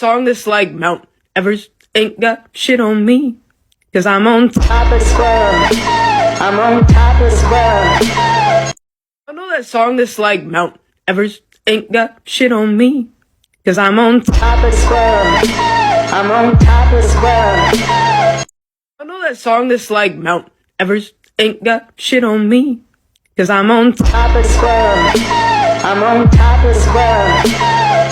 song that's like Mount Everest ain't got shit on me, 'cause I'm on top of the world. I'm on top of the world. I know that song that's like Mount Everest ain't got shit on me, 'cause I'm on top of the world. I'm on top of the world. I know that song that's like Mount Everest ain't got shit on me, 'cause I'm on top of the world. I'm on top of the world.